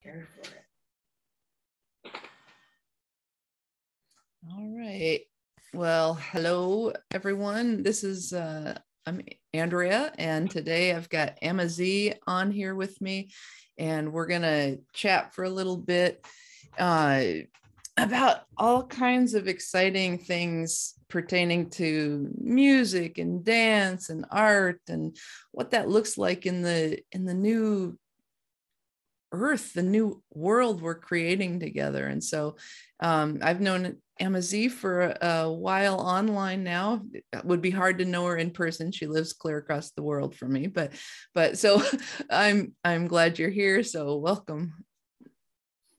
Go for it. All right. Well, hello, everyone. This is, I'm Andrea, and today I've got Amazee on here with me, and we're going to chat for a little bit about all kinds of exciting things pertaining to music and dance and art and what that looks like in the new earth, the new world we're creating together. And so I've known Amazee for a while online now. It would be hard to know her in person. She lives clear across the world from me, but so I'm glad you're here. So welcome.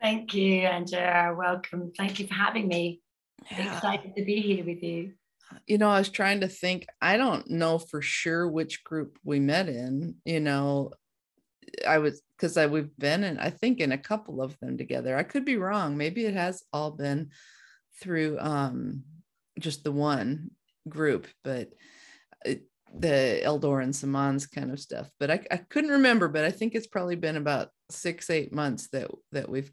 Thank you, Andrea. Welcome. Thank you for having me. Yeah. Excited to be here with you. You know, I was trying to think, I don't know for sure which group we met in, you know, we've been in, I think, in a couple of them together. I could be wrong. Maybe it has all been through just the one group, but the Eldor and Simons kind of stuff. But I couldn't remember, but I think it's probably been about 6-8 months that we've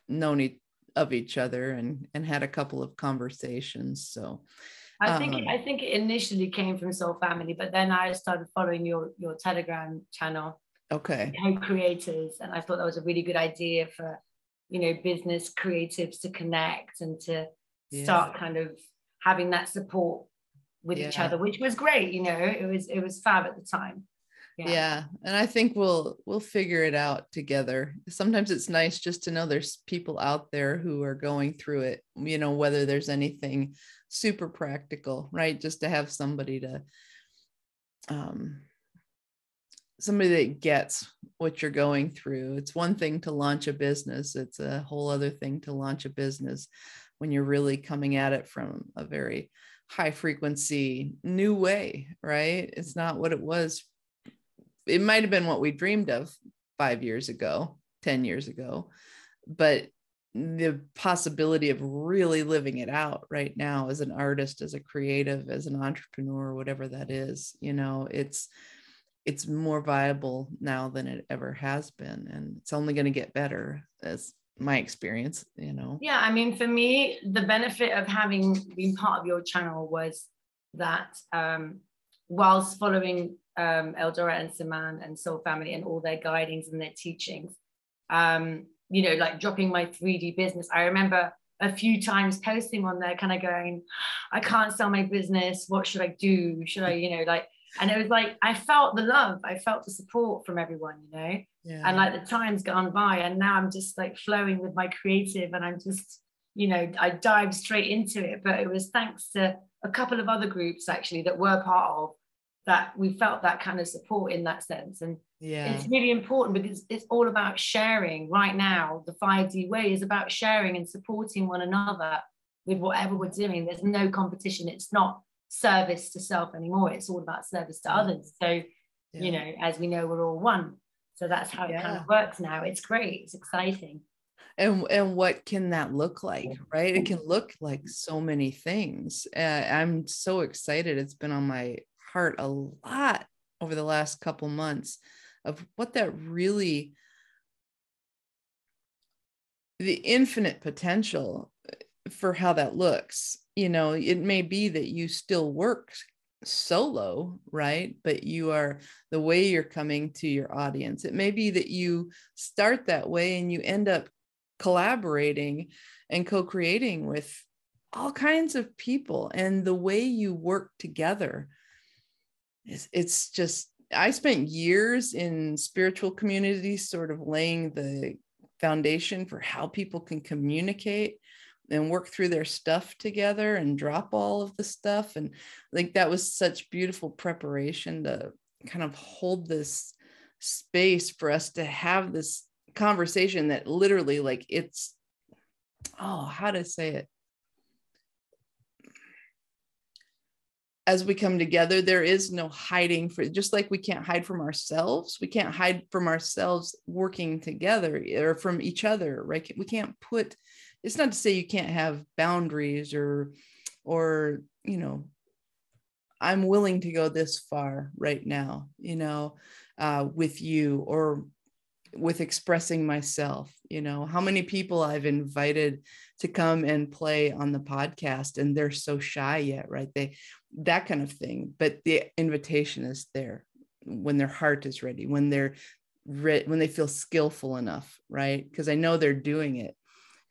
known of each other and had a couple of conversations. So I think it initially came from Soul Family, but then I started following your Telegram channel. Okay. Co-creators, and I thought that was a really good idea for, you know, business creatives to connect and to start kind of having that support with each other, which was great. You know, it was fab at the time. Yeah. And I think we'll figure it out together. Sometimes it's nice just to know there's people out there who are going through it, you know, whether there's anything super practical, right? Just to have somebody that gets what you're going through. It's one thing to launch a business. It's a whole other thing to launch a business when you're really coming at it from a very high frequency new way, right? It's not what it was. It might've been what we dreamed of 5 years ago, 10 years ago, but the possibility of really living it out right now as an artist, as a creative, as an entrepreneur, whatever that is, you know, it's more viable now than it ever has been. And it's only going to get better, as my experience, you know. Yeah, I mean, for me, the benefit of having been part of your channel was that whilst following Eldora and Saman and Soul Family and all their guidings and their teachings, you know, like dropping my 3D business, I remember a few times posting on there kind of going, I can't sell my business, what should I do? Should I, you know, like, and it was like, I felt the love, I felt the support from everyone, you know, and like the time's gone by and now I'm just like flowing with my creative and I'm just, you know, I dived straight into it. But it was thanks to a couple of other groups actually that we're part of, that we felt that kind of support in that sense. And it's really important because it's all about sharing right now. The 5D way is about sharing and supporting one another with whatever we're doing. There's no competition. It's not service to self anymore. It's all about service to others. So, you know, as we know, we're all one. So that's how it kind of works now. It's great. It's exciting. And what can that look like, right? It can look like so many things. I'm so excited. It's been on my heart a lot over the last couple months of what that really, the infinite potential for how that looks. You know, it may be that you still work solo, right? But you are, the way you're coming to your audience, it may be that you start that way and you end up collaborating and co-creating with all kinds of people, and the way you work together it's just, I spent years in spiritual communities sort of laying the foundation for how people can communicate and work through their stuff together and drop all of the stuff. And I think that was such beautiful preparation to kind of hold this space for us to have this conversation that literally, like, it's, oh, how to say it? As we come together, there is no hiding for, just like we can't hide from ourselves. We can't hide from ourselves working together or from each other, right? We can't put, it's not to say you can't have boundaries or, you know, I'm willing to go this far right now, you know, with you, or with expressing myself. You know, how many people I've invited to come and play on the podcast and they're so shy yet, right? That kind of thing. But the invitation is there when their heart is ready, when they feel skillful enough, right? Because I know they're doing it.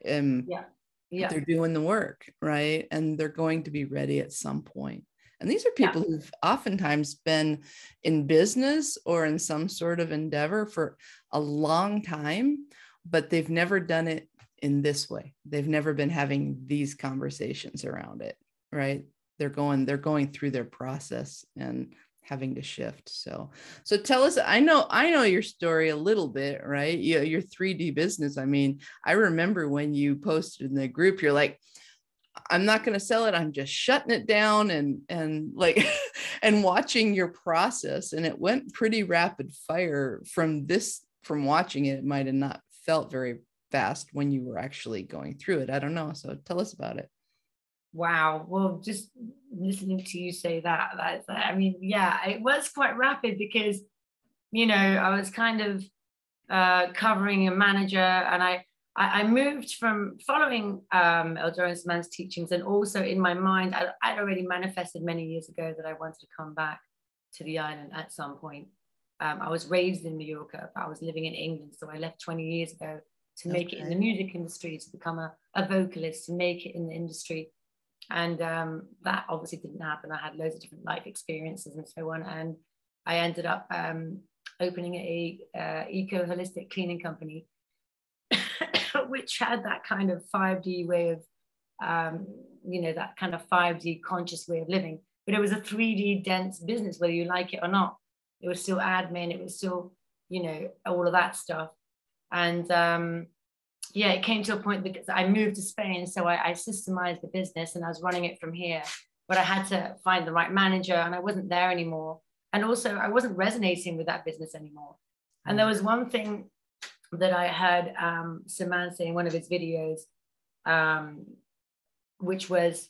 They're doing the work, right? And they're going to be ready at some point. And these are people who've oftentimes been in business or in some sort of endeavor for a long time, but they've never done it in this way. They've never been having these conversations around it, right? They're going through their process and having to shift. So tell us, I know your story a little bit, right? Your 3D business. I mean, I remember when you posted in the group, you're like, I'm not going to sell it. I'm just shutting it down and like, and watching your process. And it went pretty rapid fire from watching it. It might have not felt very fast when you were actually going through it. I don't know. So tell us about it. Wow. Well, just listening to you say that, I mean, yeah, it was quite rapid because, you know, I was kind of covering a manager, and I moved from following Eldora and Saman's teachings, and also in my mind, I'd already manifested many years ago that I wanted to come back to the island at some point. I was raised in Mallorca, but I was living in England, so I left 20 years ago to make it in the music industry, to become a vocalist, to make it in the industry. And that obviously didn't happen. I had loads of different life experiences and so on. And I ended up opening a eco-holistic cleaning company, which had that kind of 5D way of, that kind of 5D conscious way of living. But it was a 3D dense business, whether you like it or not. It was still admin. It was still, all of that stuff. And it came to a point because I moved to Spain. So I systemized the business and I was running it from here. But I had to find the right manager, and I wasn't there anymore. And also I wasn't resonating with that business anymore. And there was one thing that I heard Saman say in one of his videos, which was,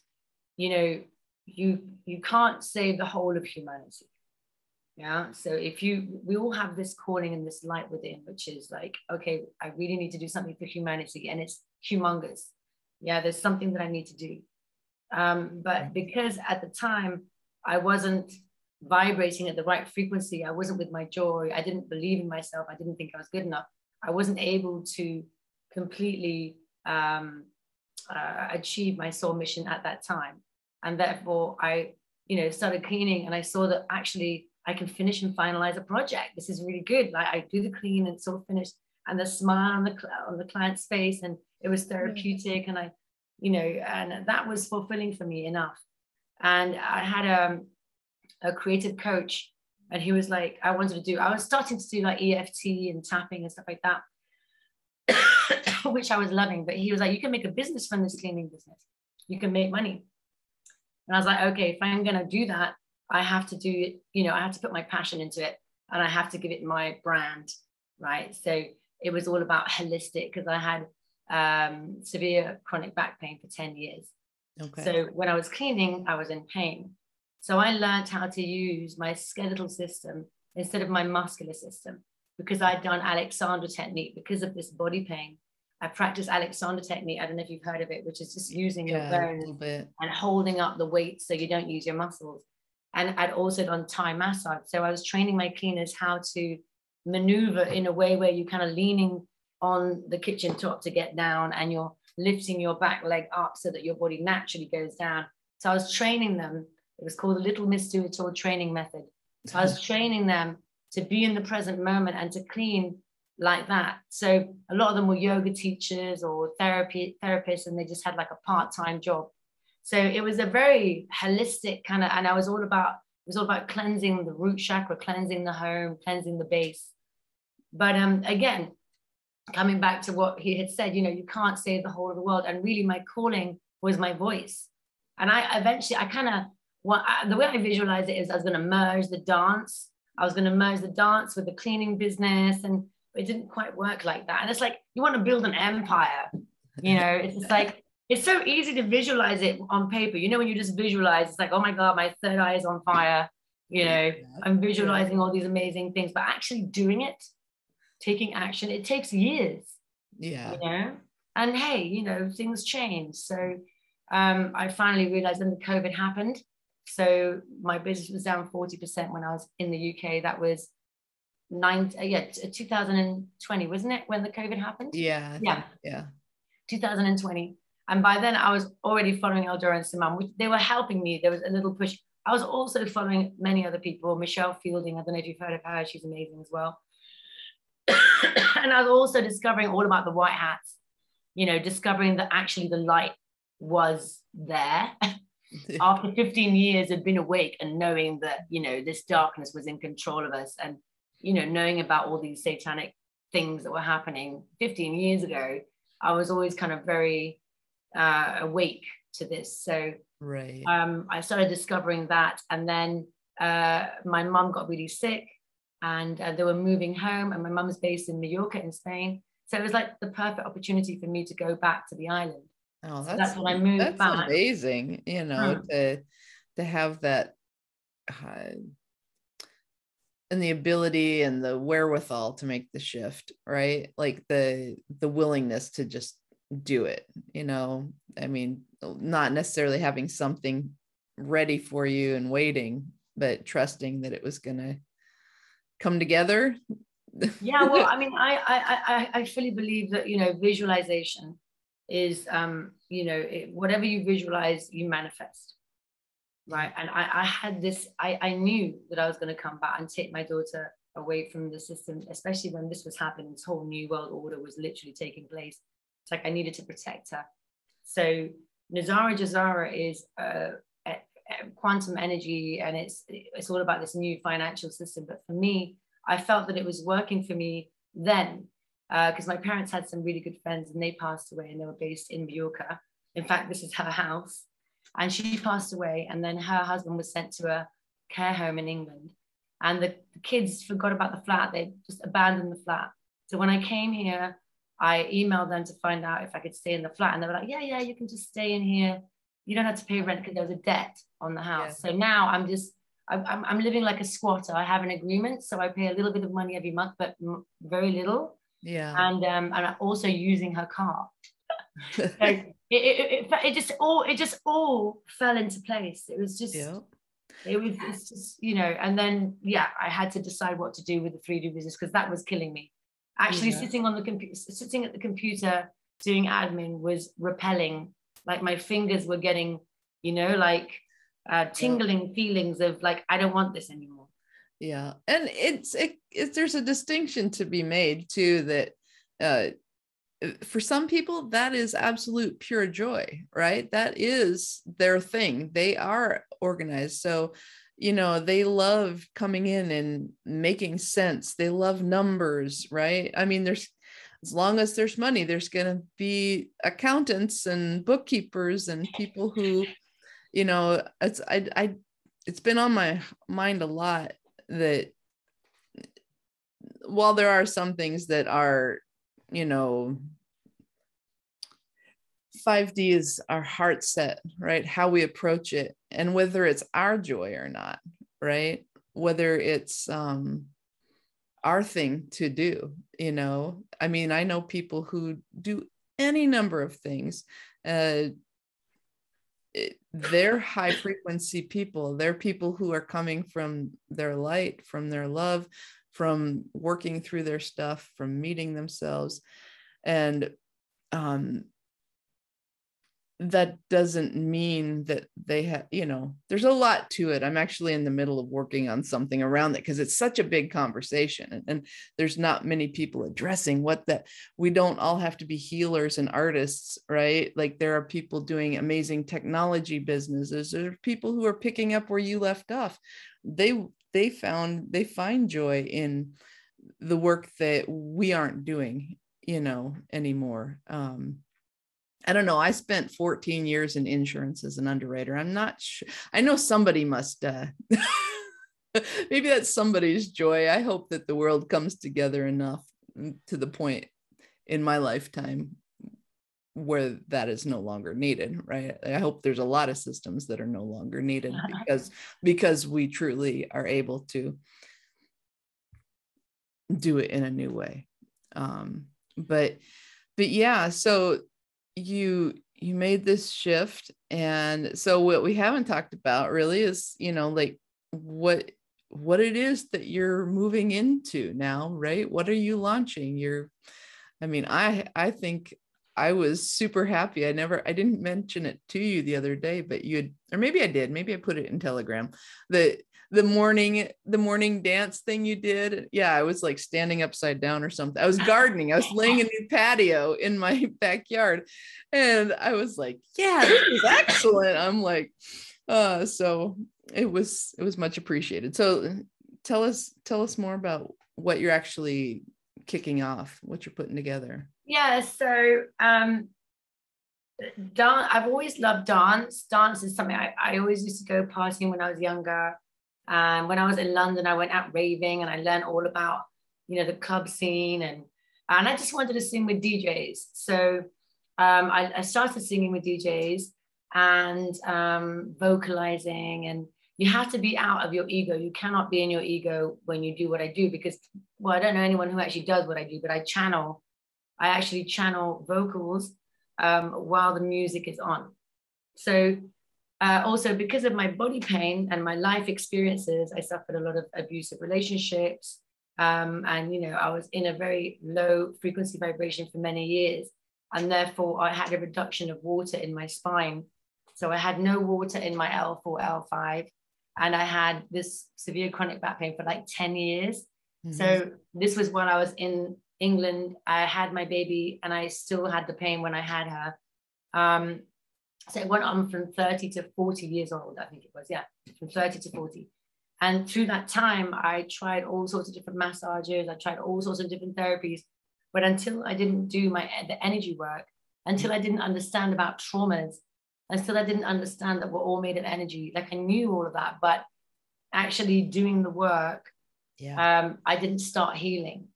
you can't save the whole of humanity. Yeah. So we all have this calling and this light within, which is like, okay, I really need to do something for humanity, and it's humongous. Yeah. There's something that I need to do. But because at the time I wasn't vibrating at the right frequency, I wasn't with my joy, I didn't believe in myself, I didn't think I was good enough, I wasn't able to completely achieve my soul mission at that time. And therefore I, started cleaning, and I saw that actually I can finish and finalize a project. This is really good. Like, I do the clean and it's all finished, and the smile on the client's face, and it was therapeutic. And and that was fulfilling for me enough. And I had a creative coach, and he was like, I was starting to do like EFT and tapping and stuff like that, which I was loving. But he was like, you can make a business from this cleaning business. You can make money. And I was like, okay, if I'm going to do that, I have to do it, I have to put my passion into it, and I have to give it my brand, right? So it was all about holistic, because I had severe chronic back pain for 10 years. Okay. So when I was cleaning, I was in pain. So I learned how to use my skeletal system instead of my muscular system, because I'd done Alexander technique. Because of this body pain, I practiced Alexander technique. I don't know if you've heard of it, which is just using your bones and holding up the weight so you don't use your muscles. And I'd also done Thai massage. So I was training my cleaners how to maneuver in a way where you're kind of leaning on the kitchen top to get down, and you're lifting your back leg up so that your body naturally goes down. So I was training them. It was called the Little Miss Do It All training method. So I was training them to be in the present moment and to clean like that. So a lot of them were yoga teachers or therapists, and they just had like a part-time job. So it was a very holistic kind of, and it was all about cleansing the root chakra, cleansing the home, cleansing the base. But again, coming back to what he had said, you can't save the whole of the world. And really my calling was my voice. And the way I visualized it is I was going to merge the dance. I was going to merge the dance with the cleaning business, and it didn't quite work like that. And it's like, you want to build an empire, it's just like, it's so easy to visualize it on paper. When you just visualize, it's like, oh my God, my third eye is on fire. I'm visualizing all these amazing things, but actually doing it taking action. It takes years, Yeah. you know, and hey, you know, things change. So I finally realized when the COVID happened, so my business was down 40% when I was in the UK. That was 2020, wasn't it, when the COVID happened? Yeah. Yeah. Yeah. 2020. And by then I was already following Eldora and Simone, which they were helping me. There was a little push. I was also following many other people. Michelle Fielding, I don't know if you've heard of her. She's amazing as well. And I was also discovering all about the white hats, you know, discovering that actually the light was there. After 15 years of being awake and knowing that, you know, this darkness was in control of us, and, you know, knowing about all these satanic things that were happening 15 years ago, I was always kind of very awake to this. So right. I started discovering that. And then my mum got really sick, and they were moving home, and my mum's based in Mallorca in Spain. So it was like the perfect opportunity for me to go back to the island. Oh, So that's when I moved back. Amazing, you know, to have that and the ability and the wherewithal to make the shift, right? Like the willingness to just do it, you know. I mean, not necessarily having something ready for you and waiting, but trusting that it was gonna come together. Yeah, well, I mean, I fully believe that, you know, visualization is, you know, whatever you visualize, you manifest, right? And I had this, I knew that I was going to come back and take my daughter away from the system, especially when this was happening. This whole new world order was literally taking place. It's like I needed to protect her. So Nazara Jazara is quantum energy, and it's all about this new financial system. But for me, I felt that it was working for me then, because my parents had some really good friends, and they passed away, and they were based in Mallorca. In fact, this is her house, and she passed away, and then her husband was sent to a care home in England, and the kids forgot about the flat. They just abandoned the flat. So when I came here, I emailed them to find out if I could stay in the flat, and they were like, yeah, you can just stay in here. You don't have to pay rent, because there was a debt on the house. Yeah. So now I'm living like a squatter. I have an agreement, so I pay a little bit of money every month, but very little. Yeah. And I'm also using her car. So it just all fell into place. It was just, it's just, you know. And then I had to decide what to do with the 3D business, because that was killing me. Actually, sitting at the computer doing admin was repelling. Like my fingers were getting, you know, like tingling feelings of like, I don't want this anymore. Yeah. And there's a distinction to be made too, that for some people that is absolute pure joy, right? That is their thing. They are organized. So, you know, they love coming in and making sense. They love numbers, right? I mean, as long as there's money, there's going to be accountants and bookkeepers and people who, you know, it's been on my mind a lot that while there are some things that are, you know, 5D is our heart set, right? How we approach it, and whether it's our joy or not, right? Whether it's our thing to do, you know. I mean, I know people who do any number of things. They're high frequency people. They're people who are coming from their light, from their love, from working through their stuff, from meeting themselves. And that doesn't mean that they have, you know, there's a lot to it. I'm actually in the middle of working on something around it, because it's such a big conversation, and there's not many people addressing we don't all have to be healers and artists, right? Like there are people doing amazing technology businesses. There are people who are picking up where you left off. They find joy in the work that we aren't doing, you know, anymore. I don't know. I spent 14 years in insurance as an underwriter. I'm not sure. I know somebody must, maybe that's somebody's joy. I hope that the world comes together enough to the point in my lifetime where that is no longer needed, right? I hope there's a lot of systems that are no longer needed because we truly are able to do it in a new way. But yeah, so you made this shift. And so what we haven't talked about really is, like what it is that you're moving into now, right? What are you launching? I think I was super happy. I didn't mention it to you the other day, but or maybe I did, maybe I put it in Telegram, the morning dance thing you did. Yeah. I was like standing upside down or something. I was gardening. I was laying a new patio in my backyard. And I was like, yeah, this is excellent. I'm like, so it was much appreciated. So tell us more about what you're actually kicking off, what you're putting together. Yeah, so I've always loved dance. Dance is something I always used to go partying when I was younger. When I was in London, I went out raving and I learned all about, the club scene, and I just wanted to sing with DJs. So I started singing with DJs and vocalizing, and you have to be out of your ego. You cannot be in your ego when you do what I do, because, well, I don't know anyone who actually does what I do, but I actually channel vocals while the music is on. So also, because of my body pain and my life experiences, I suffered a lot of abusive relationships. And, I was in a very low frequency vibration for many years. And therefore, I had a reduction of water in my spine. So I had no water in my L4, L5. And I had this severe chronic back pain for like 10 years. Mm-hmm. So this was when I was in England. I had my baby and I still had the pain when I had her. So it went on from 30 to 40 years old, I think it was. Yeah, from 30 to 40. And through that time, I tried all sorts of different massages. I tried all sorts of different therapies. But until I didn't do the energy work, until I didn't understand about traumas, until I didn't understand that we're all made of energy, like I knew all of that, but actually doing the work, I didn't start healing.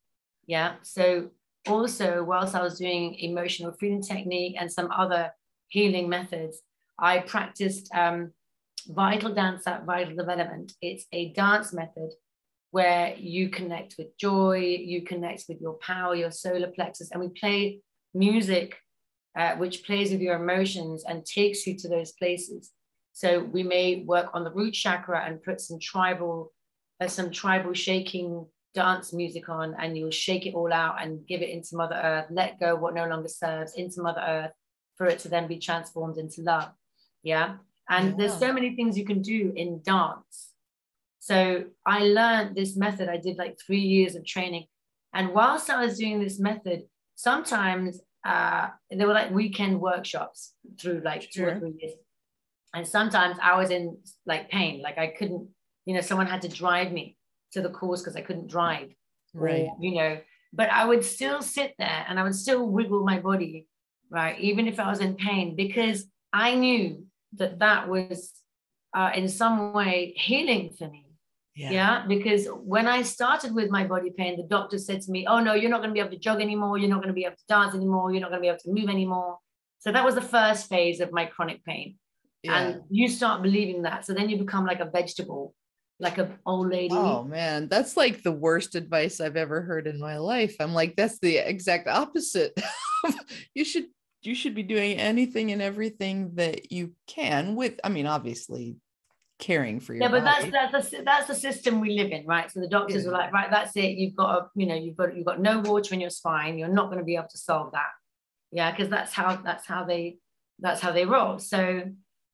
Yeah. So also, whilst I was doing emotional freedom technique and some other healing methods, I practiced vital dance at vital development. It's a dance method where you connect with joy, you connect with your power, your solar plexus, and we play music which plays with your emotions and takes you to those places. So we may work on the root chakra and put some tribal shaking dance music on, and you'll shake it all out and give it into Mother Earth, let go what no longer serves into Mother Earth, for it to then be transformed into love. Yeah. And there's so many things you can do in dance. So I learned this method. I did like 3 years of training. And whilst I was doing this method, sometimes there were like weekend workshops through like 2 or 3 years. And sometimes I was in like pain, like I couldn't, someone had to drive me to the course because I couldn't drive. Right. Or, but I would still sit there and I would still wiggle my body, right? Even if I was in pain, because I knew that was in some way healing for me. Yeah. Because when I started with my body pain, the doctor said to me, oh no, you're not going to be able to jog anymore. You're not going to be able to dance anymore. You're not going to be able to move anymore. So that was the first phase of my chronic pain. Yeah. And you start believing that. So then you become like a vegetable, like an old lady. Oh man, that's like the worst advice I've ever heard in my life. I'm like, that's the exact opposite. You should be doing anything and everything that you can with, obviously caring for your body. But that's the system we live in, right? So the doctors were like, right, that's it. You've got no water in your spine. You're not going to be able to solve that. Yeah, because that's how they roll. So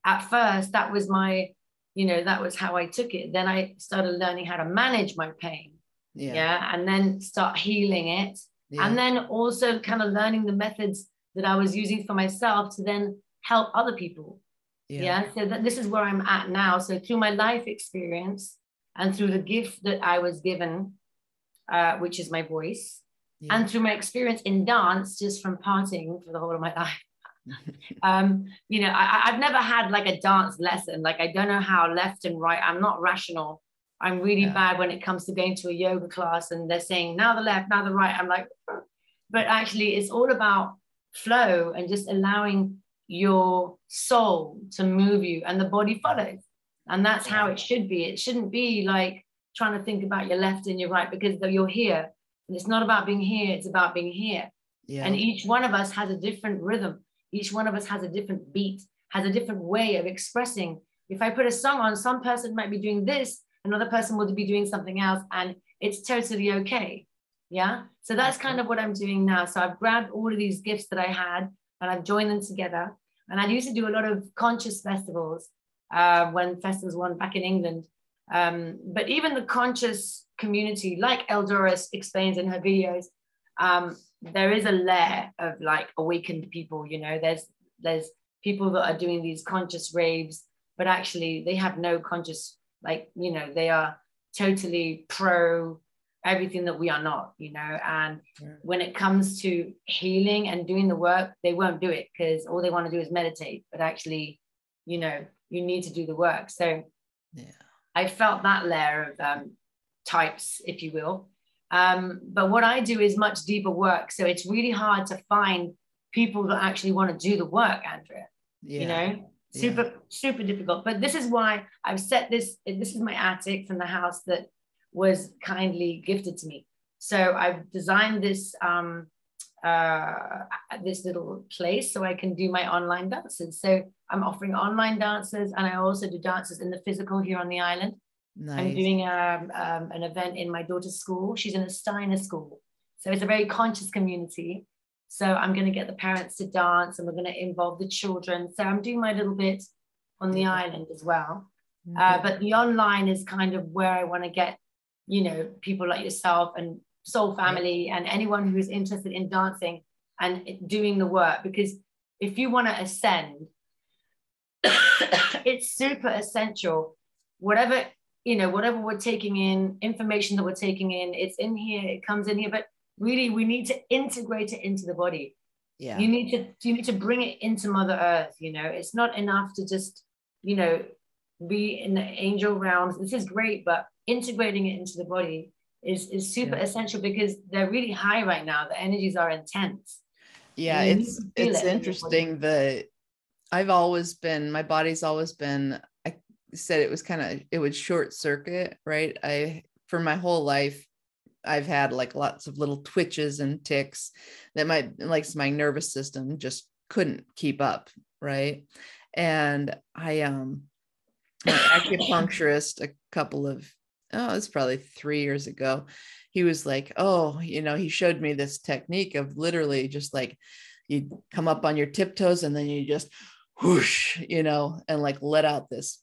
at first, that was that was how I took it. Then I started learning how to manage my pain. Yeah, and then start healing it. Yeah. And then also kind of learning the methods that I was using for myself to then help other people. Yeah. So this is where I'm at now. So through my life experience and through the gift that I was given, which is my voice, and through my experience in dance, just from partying for the whole of my life, I've never had like a dance lesson. Like I don't know how left and right. I'm not rational. I'm really bad when it comes to going to a yoga class and they're saying now the left, now the right. I'm like, but actually it's all about flow and just allowing your soul to move you, and the body follows. And that's how it should be. It shouldn't be like trying to think about your left and your right, because though you're here, And it's not about being here, it's about being here. Yeah. And each one of us has a different rhythm. Each one of us has a different beat, has a different way of expressing. If I put a song on, some person might be doing this, another person will be doing something else, and it's totally okay. Yeah. So that's kind of what I'm doing now. So I've grabbed all of these gifts that I had and I've joined them together. And I used to do a lot of conscious festivals when festivals were back in England. But even the conscious community, like Eldora explains in her videos, there is a layer of like awakened people, you know, there's people that are doing these conscious raves, but actually they have no conscious, like, you know, they are totally pro everything that we are not, you know. And when it comes to healing and doing the work, they won't do it because all they want to do is meditate, but actually, you know, you need to do the work. So I felt that layer of types, if you will. But what I do is much deeper work. So it's really hard to find people that actually want to do the work, Andrea. You know, super difficult. But this is why I've set this is my attic from the house that was kindly gifted to me. So I've designed this this little place so I can do my online dances. So I'm offering online dances, and I also do dances in the physical here on the island. Nice. I'm doing an event in my daughter's school. She's in a Steiner school. So it's a very conscious community. So I'm going to get the parents to dance, and we're going to involve the children. So I'm doing my little bit on the island as well. But the online is kind of where I want to get, you know, people like yourself and Soul Family and anyone who's interested in dancing and doing the work. Because if you want to ascend, it's super essential. Whatever, you know, whatever we're taking in, information that we're taking in, it's in here, it comes in here. But really, we need to integrate it into the body. Yeah. You need to bring it into Mother Earth, you know. It's not enough to just, you know, be in the angel realms. This is great, but integrating it into the body is super essential, because they're really high right now. The energies are intense. Yeah, it's interesting that I've always been, my body's always been, I said it was kind of, it would short circuit, right? For my whole life, I've had like lots of little twitches and tics that my nervous system just couldn't keep up, right? And my acupuncturist it's probably 3 years ago, he was like, oh, you know, he showed me this technique of literally just like, you come up on your tiptoes and then you just whoosh, you know, and like let out this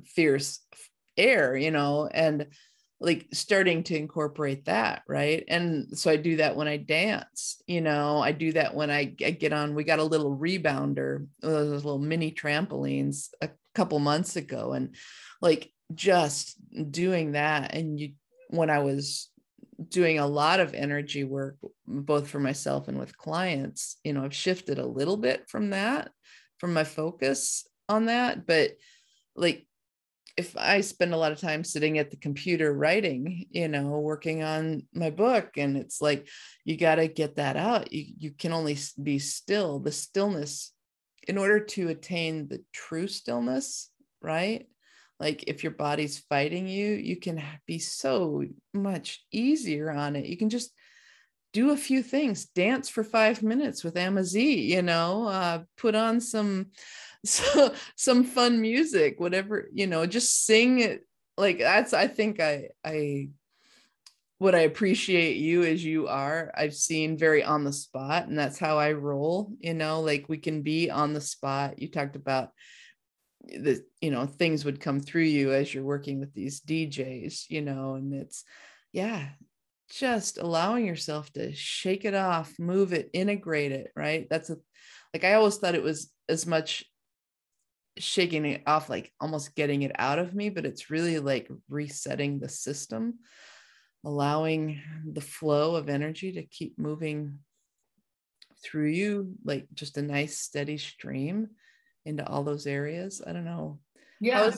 fierce air, you know, and like starting to incorporate that. Right. And so I do that when I dance, you know, I do that when I get on, we got a little rebounder, those little mini trampolines a couple months ago, and like just doing that. And when I was doing a lot of energy work, both for myself and with clients, you know, I've shifted a little bit from my focus on that. But like, if I spend a lot of time sitting at the computer writing, you know, working on my book, and it's like, you got to get that out. You can only be still. The stillness, in order to attain the true stillness, right? Like if your body's fighting you, you can be so much easier on it. You can just do a few things, dance for 5 minutes with Amazee, you know, put on some fun music, whatever, you know, just sing it. Like that's, I think what I appreciate you as you are, I've seen very on the spot, and that's how I roll, you know, like we can be on the spot. You talked about the, you know, things would come through you as you're working with these DJs, you know, and it's, just allowing yourself to shake it off, move it, integrate it, right? That's like, I always thought it was as much shaking it off, like almost getting it out of me, but it's really like resetting the system, allowing the flow of energy to keep moving through you, like just a nice steady stream into all those areas. I don't know. Yeah.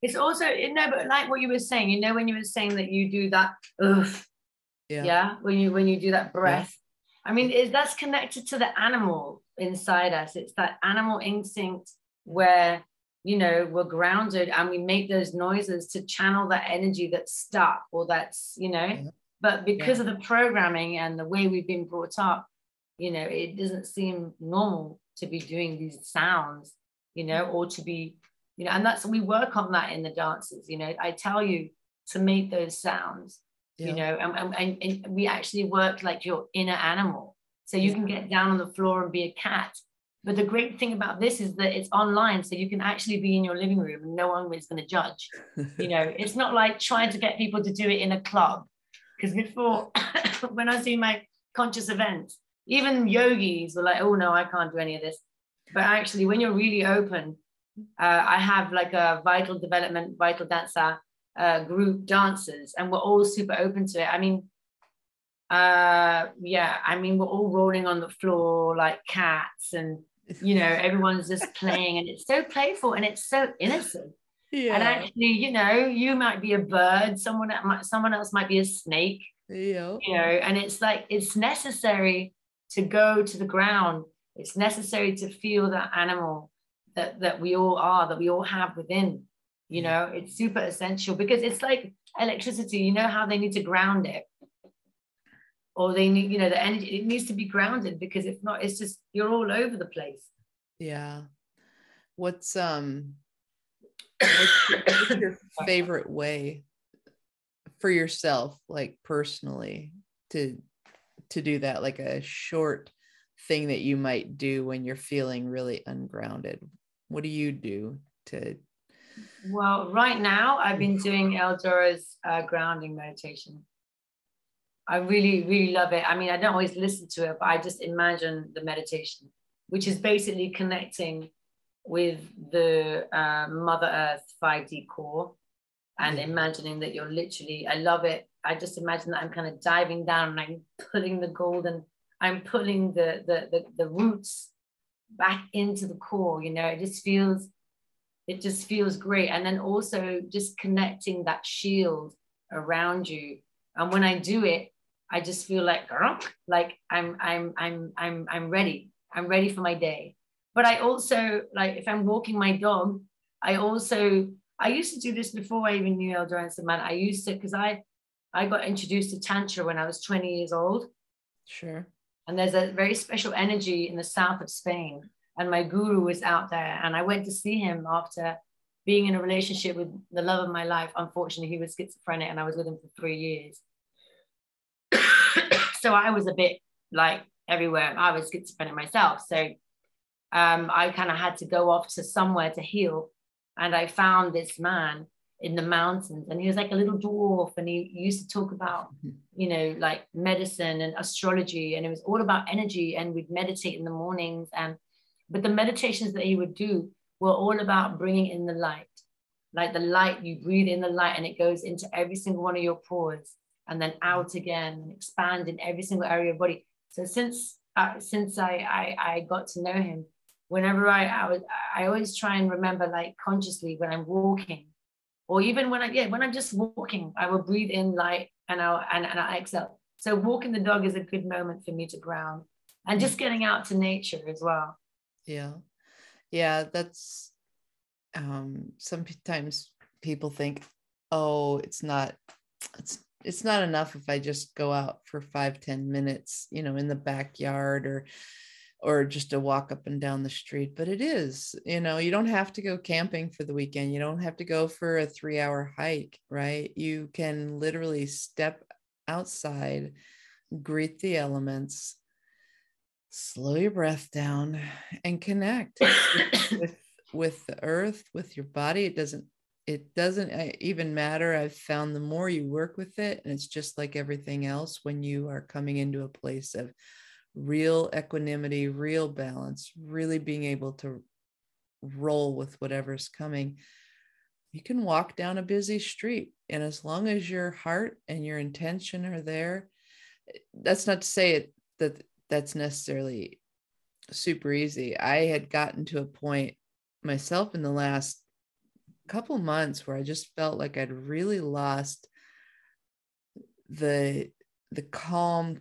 It's also, you know, but like what you were saying, you know, when you were saying that you do that, when you do that breath, I mean, that's connected to the animal inside us. It's that animal instinct where, you know, we're grounded and we make those noises to channel that energy that's stuck, or that's, you know, But because of the programming and the way we've been brought up, you know, it doesn't seem normal to be doing these sounds, you know, or to be, you know, and that's, we work on that in the dances, you know, I tell you to make those sounds, you know, and we actually work like your inner animal. So you can get down on the floor and be a cat. But the great thing about this is that it's online, so you can actually be in your living room and no one is going to judge. You know, it's not like trying to get people to do it in a club. Because before, when I was doing my conscious events, even yogis were like, oh no, I can't do any of this. But actually, when you're really open, I have like a vital development, vital dancer group dancers, and we're all super open to it. I mean, yeah, I mean, we're all rolling on the floor like cats, and you know, everyone's just playing, and it's so playful and it's so innocent. And actually, you know, you might be a bird, someone else might be a snake, you know, and it's like, it's necessary to go to the ground. It's necessary to feel that animal that we all are, that we all have within, you know. It's super essential, because it's like electricity, you know how they need to ground it, or they need, you know, the energy, it needs to be grounded, because if not, it's just, you're all over the place. What's your favorite way for yourself, like personally, to do that, like a short thing that you might do when you're feeling really ungrounded? What do you do to? Well, right now I've been doing Eldora's grounding meditation. I really, really love it. I mean, I don't always listen to it, but I just imagine the meditation, which is basically connecting with the Mother Earth 5D core, and imagining that you're literally, I love it. I just imagine that I'm kind of diving down and I'm pulling the golden, I'm pulling the roots back into the core, you know. It just feels great. And then also just connecting that shield around you. And when I do it, I just feel like I'm ready. I'm ready for my day. But I also, like, if I'm walking my dog, I used to do this before I even knew Eldora and Saman. I used to, because I got introduced to Tantra when I was 20 years old. Sure. And there's a very special energy in the south of Spain. And my guru was out there. And I went to see him after being in a relationship with the love of my life. Unfortunately, he was schizophrenic and I was with him for 3 years. So I was a bit like everywhere. I was schizophrenic myself. So I kind of had to go off to somewhere to heal. And I found this man in the mountains, and he was like a little dwarf, and he used to talk about, you know, like medicine and astrology, and it was all about energy, and we'd meditate in the mornings. But the meditations that he would do were all about bringing in the light. Like the light, you breathe in the light and it goes into every single one of your pores and then out again and expand in every single area of your body. So since I got to know him, whenever I always try and remember, like consciously, when I'm walking, or even when I'm just walking, I will breathe in light and I exhale. So walking the dog is a good moment for me to ground, and just getting out to nature as well. Yeah, that's sometimes people think, oh, it's not enough if I just go out for 5-10 minutes, you know, in the backyard or just a walk up and down the street. But it is, you know, you don't have to go camping for the weekend. You don't have to go for a 3-hour hike, right? You can literally step outside, greet the elements, slow your breath down, and connect with the earth, with your body. It doesn't even matter. I've found the more you work with it, and it's just like everything else, when you are coming into a place of real equanimity, real balance, really being able to roll with whatever's coming, you can walk down a busy street. And as long as your heart and your intention are there, that's not to say that's necessarily super easy. I had gotten to a point myself in the last couple months where I just felt like I'd really lost the calm,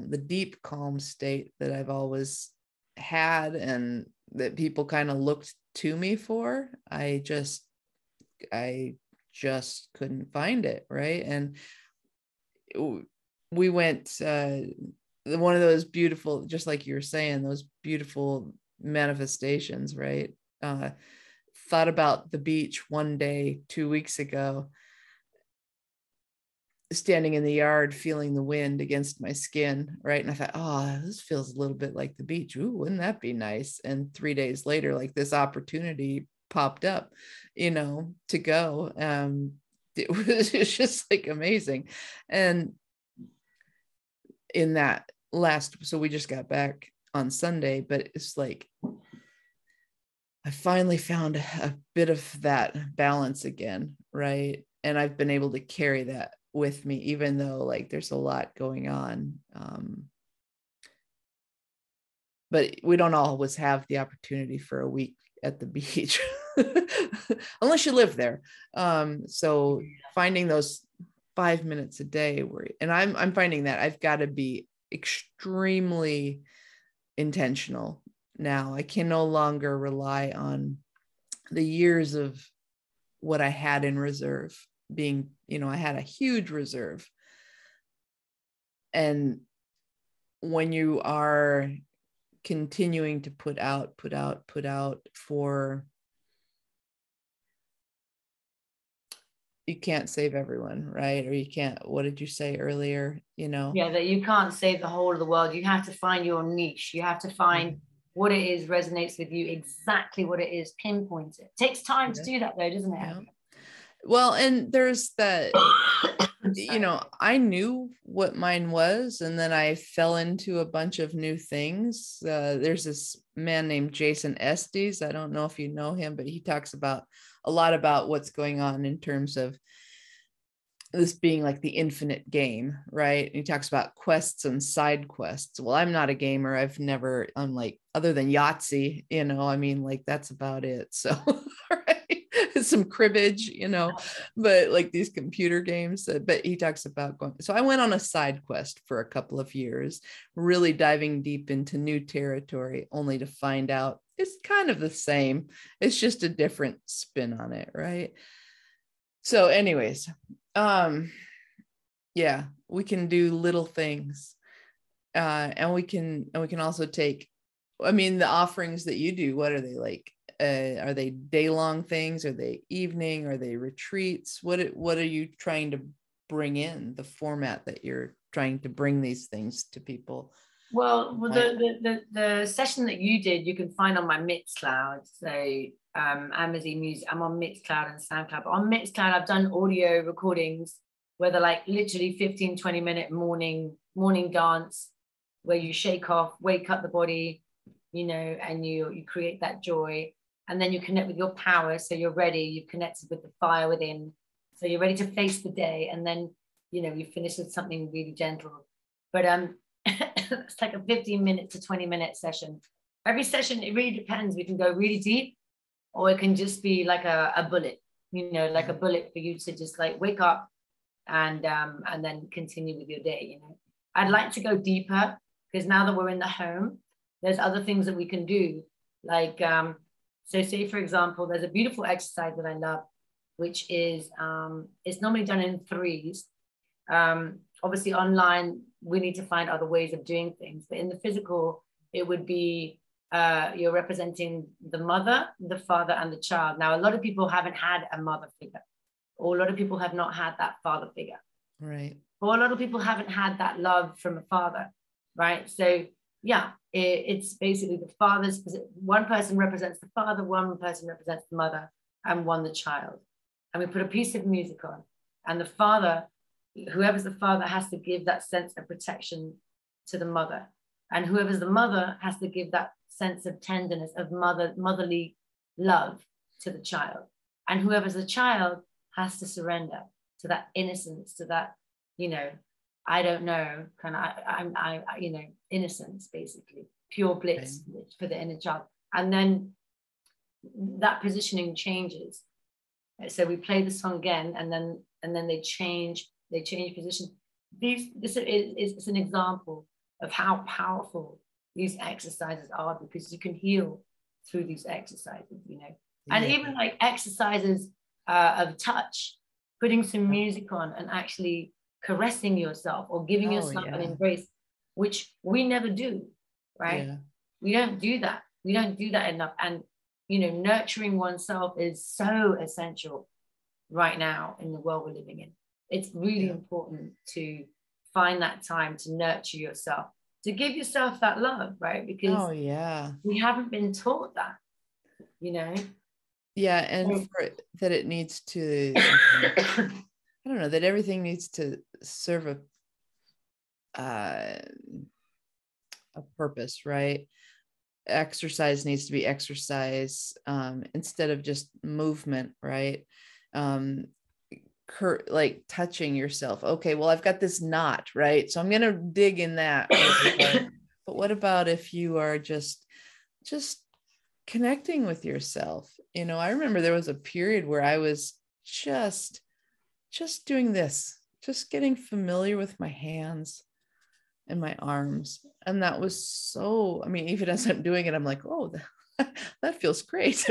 the deep calm state that I've always had and that people kind of looked to me for. I just couldn't find it. Right. And we went, one of those beautiful, just like you were saying, those beautiful manifestations, right? Thought about the beach one day 2 weeks ago, standing in the yard, feeling the wind against my skin, right? And I thought, oh, this feels a little bit like the beach. Ooh, wouldn't that be nice? And 3 days later, like this opportunity popped up, to go. It's just like amazing. And in that so we just got back on Sunday, but it's like, I finally found a bit of that balance again, right? And I've been able to carry that with me, even though like there's a lot going on. But we don't always have the opportunity for a week at the beach, unless you live there. So finding those 5 minutes a day and I'm finding that I've got to be extremely intentional now. I can no longer rely on the years of what I had in reserve being, I had a huge reserve. And when you are continuing to put out for, you can't save everyone, right? Or you can't, what did you say earlier? Yeah, that you can't save the whole of the world. You have to find your niche. You have to find what it is resonates with you, exactly what it is, pinpoint it. It takes time to do that though, doesn't it? Yeah. Well, and there's that, I knew what mine was, and then I fell into a bunch of new things. There's this man named Jason Estes. I don't know if you know him, but he talks a lot about what's going on in terms of this being like the infinite game, right? And he talks about quests and side quests. Well, I'm not a gamer. I'm like, other than Yahtzee, like that's about it. So, right. Some cribbage, but like these computer games, but he talks about going. So I went on a side quest for a couple of years, really diving deep into new territory, only to find out it's kind of the same. It's just a different spin on it. Right. So anyways, yeah, we can do little things, and we can also take, the offerings that you do, what are they like? Are they day-long things? Are they evening? Are they retreats? What are you trying to bring in, the format that you're trying to bring these things to people? Well, the session that you did, you can find on my Mixcloud. So Amazee Music, I'm on Mixcloud and SoundCloud. But on Mixcloud, I've done audio recordings where they're like literally 15-20 minute morning dance, where you shake off, wake up the body, and you create that joy. And then you connect with your power. So you're ready, you've connected with the fire within. So you're ready to face the day. And then, you finish with something really gentle. But it's like a 15-minute to 20-minute session. Every session, it really depends. We can go really deep, or it can just be like a bullet, like a bullet for you to just like wake up and then continue with your day. I'd like to go deeper, because now that we're in the home, there's other things that we can do. Like, so say for example, there's a beautiful exercise that I love, which is, it's normally done in threes. Obviously online, we need to find other ways of doing things, but in the physical, it would be, you're representing the mother, the father, and the child. Now, a lot of people haven't had a mother figure, or a lot of people have not had that father figure. Right. Or a lot of people haven't had that love from a father, right? So yeah, it's basically the father's, one person represents the father, one person represents the mother, and one the child. And we put a piece of music on, and the father, whoever's the father, has to give that sense of protection to the mother. And whoever's the mother has to give that sense of tenderness, of motherly love to the child. And whoever's the child has to surrender to that innocence, to that, I don't know, kind of, innocence, basically, pure bliss for the inner child. And then that positioning changes. So we play the song again, and then they change position. This is an example of how powerful these exercises are, because you can heal through these exercises, and even like exercises of touch, putting some music on and actually caressing yourself or giving Oh, yourself an yeah. embrace, which we never do, right? Yeah. We don't do that. We don't do that enough. And, you know, nurturing oneself is so essential right now in the world we're living in. It's really important to find that time to nurture yourself, to give yourself that love, right? Because Oh, yeah. we haven't been taught that, you know? Yeah. And So, for it, that it needs to, I don't know, that everything needs to serve a purpose, right? Exercise needs to be exercise, instead of just movement, right? Like touching yourself. Okay, well, I've got this knot, right? So I'm going to dig in that. But what about if you are just connecting with yourself? You know, I remember there was a period where I was just doing this, just getting familiar with my hands and my arms. And that was so, I mean, even as I'm doing it, I'm like, oh, that feels great.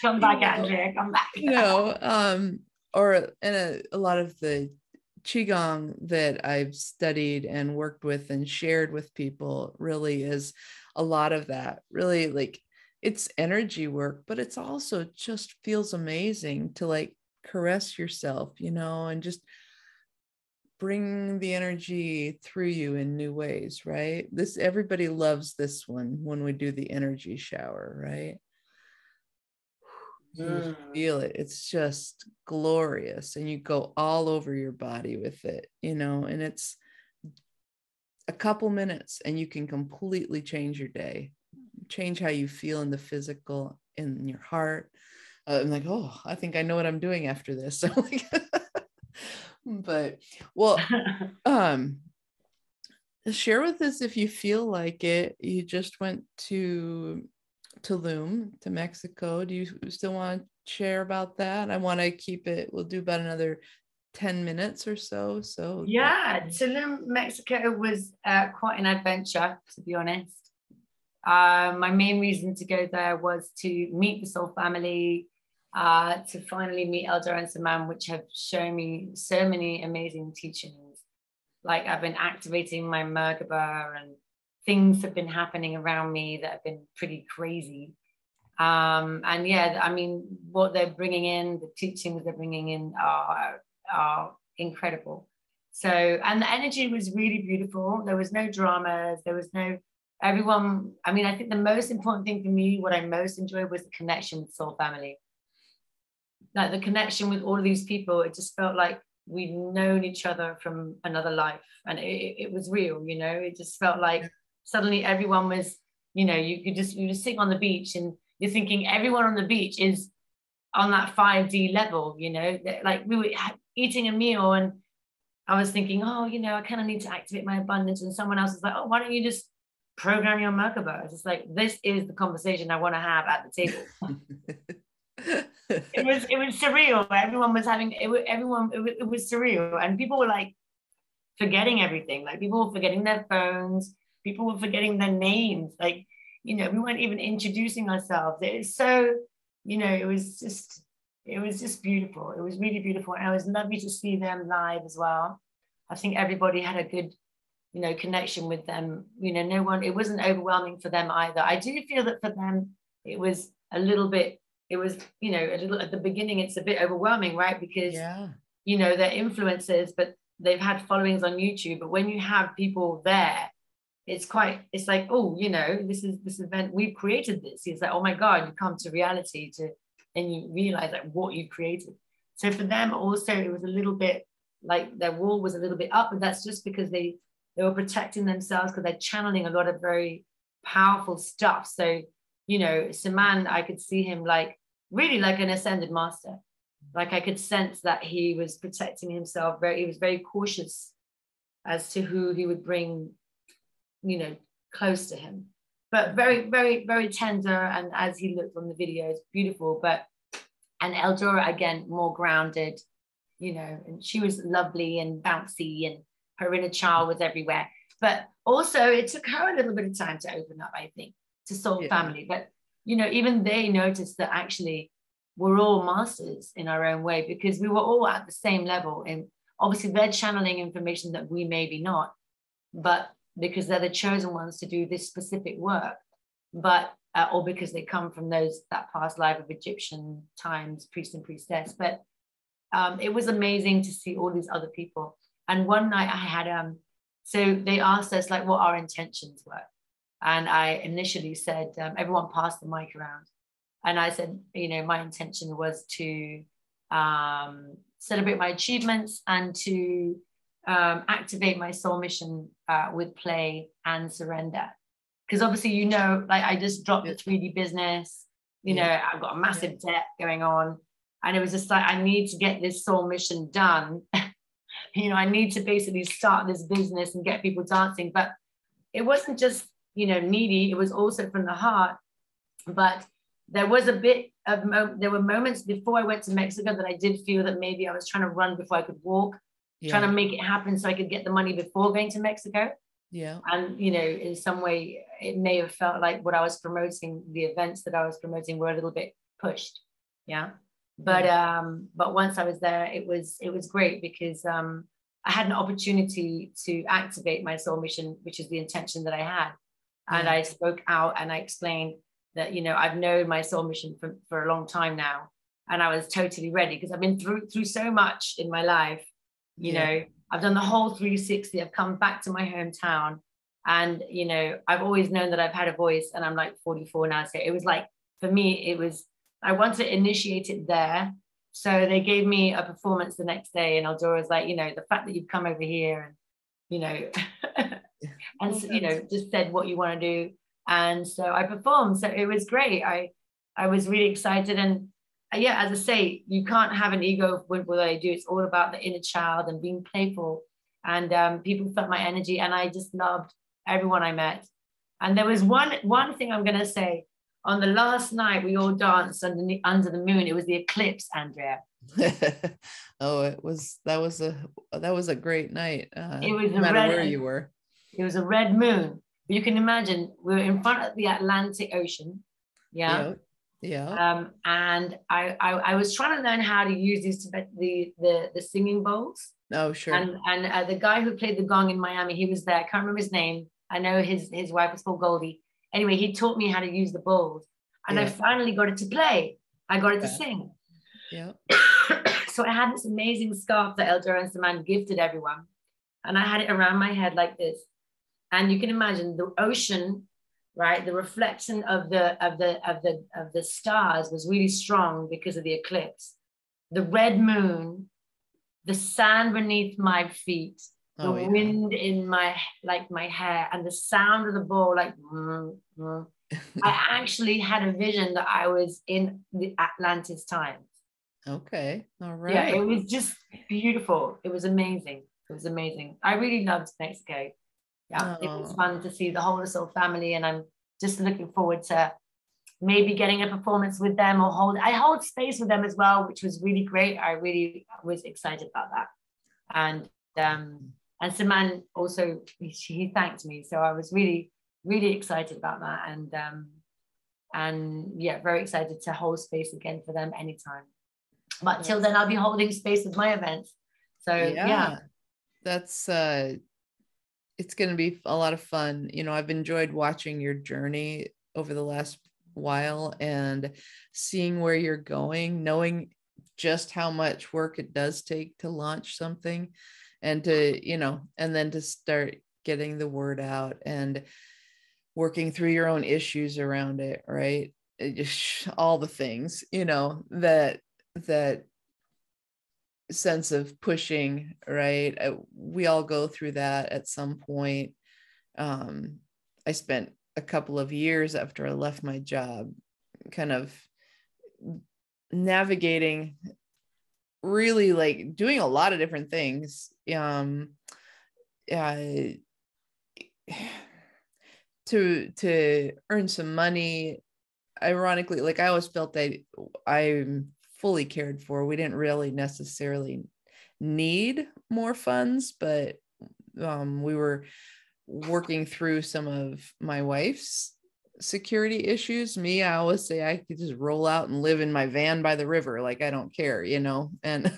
come back, Andrea, come back. Or in a lot of the Qigong that I've studied and worked with and shared with people really is a lot of that. Really, like, it's energy work, but it's also just feels amazing to like caress yourself, and just bring the energy through you in new ways, right? Everybody loves this one when we do the energy shower, right? You feel it. It's just glorious. And you go all over your body with it, and it's a couple minutes and you can completely change your day, change how you feel in the physical, in your heart. I'm like, oh, I think I know what I'm doing after this. But well, share with us if you feel like it. You just went to Tulum, to Mexico. Do you still want to share about that? I want to keep it, we'll do about another 10 minutes or so. Yeah, Tulum, Mexico was quite an adventure, to be honest. My main reason to go there was to meet the Soul family, to finally meet Eldora and Saman, which have shown me so many amazing teachings. Like, I've been activating my Merkaba, and things have been happening around me that have been pretty crazy. And yeah, I mean, what they're bringing in, the teachings they're bringing in are incredible. So, and the energy was really beautiful. There was no dramas. There was no, everyone. I mean, I think the most important thing for me, what I most enjoyed, was the connection with Soul family. Like, the connection with all of these people, it just felt like we'd known each other from another life, and it was real. It just felt like suddenly everyone was, you were sitting on the beach and you're thinking everyone on the beach is on that 5D level, like we were eating a meal and I was thinking, oh, I kind of need to activate my abundance, and someone else is like, oh, why don't you just program your Merkaba? It's like, this is the conversation I want to have at the table. It was surreal. Everyone was having it was surreal, and people were like forgetting everything. Like, people were forgetting their phones, people were forgetting their names. Like, we weren't even introducing ourselves. It was so, it was just beautiful. It was really beautiful, and it was lovely to see them live as well. I think everybody had a good connection with them. No one, it wasn't overwhelming for them either. I do feel that for them it was a little bit, it was, a little at the beginning, it's a bit overwhelming, right? Because they're influencers, but they've had followings on YouTube. But when you have people there, it's like, oh, this event, we've created this. It's like, oh my God, you come to reality and you realize like what you created. So for them also, it was a little bit like their wall was a little bit up, but that's just because they were protecting themselves, because they're channeling a lot of very powerful stuff. So, Saman, I could see him like really like an ascended master. Like, I could sense that he was protecting himself. He was very cautious as to who he would bring, close to him, but very, very, very tender. And as he looked on the videos, beautiful. And Eldora, again, more grounded, and she was lovely and bouncy, and her inner child was everywhere. But also, it took her a little bit of time to open up, I think, to Soul family. But, even they noticed that actually we're all masters in our own way, because we were all at the same level. And obviously they're channeling information that we maybe not, but because they're the chosen ones to do this specific work, but or because they come from that past life of Egyptian times, priest and priestess. But it was amazing to see all these other people. And one night I had so they asked us like what our intentions were, and I initially said, everyone passed the mic around, and I said, you know, my intention was to celebrate my achievements and to activate my soul mission with play and surrender. Because obviously, you know, like I just dropped the 3D business, you know, I've got a massive debt going on. And it was just like, I need to get this soul mission done. You know, I need to basically start this business and get people dancing. But it wasn't just, you know, needy. It was also from the heart. But there was a bit of, there were moments before I went to Mexico that I did feel that maybe I was trying to run before I could walk, trying to make it happen so I could get the money before going to Mexico. Yeah. And, you know, in some way, it may have felt like what I was promoting, the events that I was promoting were a little bit pushed. Yeah. But once I was there, it was great because I had an opportunity to activate my soul mission, which is the intention that I had. And I spoke out and I explained that, you know, I've known my soul mission for a long time now. And I was totally ready because I've been through so much in my life. You know, I've done the whole 360. I've come back to my hometown. And, you know, I've always known that I've had a voice, and I'm like 44 now. So it was like, for me, it was, I wanted to initiate it there. So they gave me a performance the next day, and Eldora was like, you know, the fact that you've come over here and, you know, and, you know, just said what you want to do. And so I performed. So it was great. I was really excited. And yeah, as I say, you can't have an ego with what I do. It's all about the inner child and being playful. And people felt my energy, and I just loved everyone I met. And there was one thing I'm going to say. On the last night, we all danced under the moon. It was the eclipse, Andrea. Oh, that was a great night. It was no matter where you were. It was a red moon. You can imagine we were in front of the Atlantic Ocean. Yeah. Yeah. And I was trying to learn how to use the singing bowls. Oh, sure. And the guy who played the gong in Miami, he was there. I can't remember his name. I know his wife was called Goldie. Anyway, he taught me how to use the bowls, and I finally got it to play. I got it to sing. Yeah. So I had this amazing scarf that Eldora and Saman gifted everyone, and I had it around my head like this. And you can imagine the ocean, right? The reflection of the stars was really strong because of the eclipse. The red moon, the sand beneath my feet, the wind in my hair, and the sound of the bowl, like I actually had a vision that I was in the Atlantis times. Okay. All right. Yeah, it was just beautiful. It was amazing. It was amazing. I really loved Mexico. Yeah, it was fun to see the whole of Soul family, and I'm just looking forward to maybe getting a performance with them or I hold space with them as well, which was really great. I really was excited about that. And Saman also, he thanked me. So I was really, really excited about that. And yeah, very excited to hold space again for them anytime. But till then, I'll be holding space with my events. So yeah. That's, it's going to be a lot of fun. You know, I've enjoyed watching your journey over the last while and seeing where you're going, knowing just how much work it does take to launch something. And to, you know, and then to start getting the word out and working through your own issues around it, right? Just all the things, you know, that sense of pushing, right? We all go through that at some point. I spent a couple of years after I left my job kind of navigating, really like doing a lot of different things to earn some money. Ironically, like I always felt that I'm fully cared for. We didn't really necessarily need more funds, but we were working through some of my wife's security issues. I always say I could just roll out and live in my van by the river. Like, I don't care, you know? And,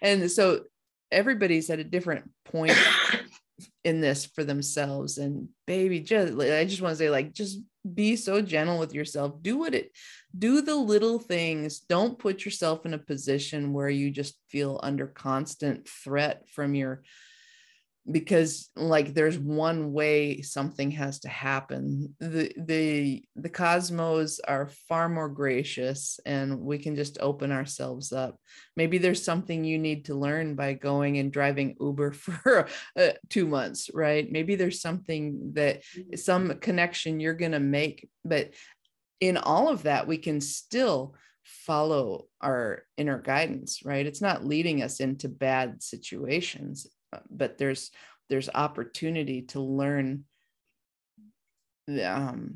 and so everybody's at a different point in this for themselves. And baby, I just want to say, like, just be so gentle with yourself. Do the little things. Don't put yourself in a position where you just feel under constant threat from because like there's one way something has to happen. The cosmos are far more gracious, and we can just open ourselves up. Maybe there's something you need to learn by going and driving Uber for 2 months, right? Maybe there's something some connection you're going to make, but in all of that, we can still follow our inner guidance, right? It's not leading us into bad situations, but there's opportunity to learn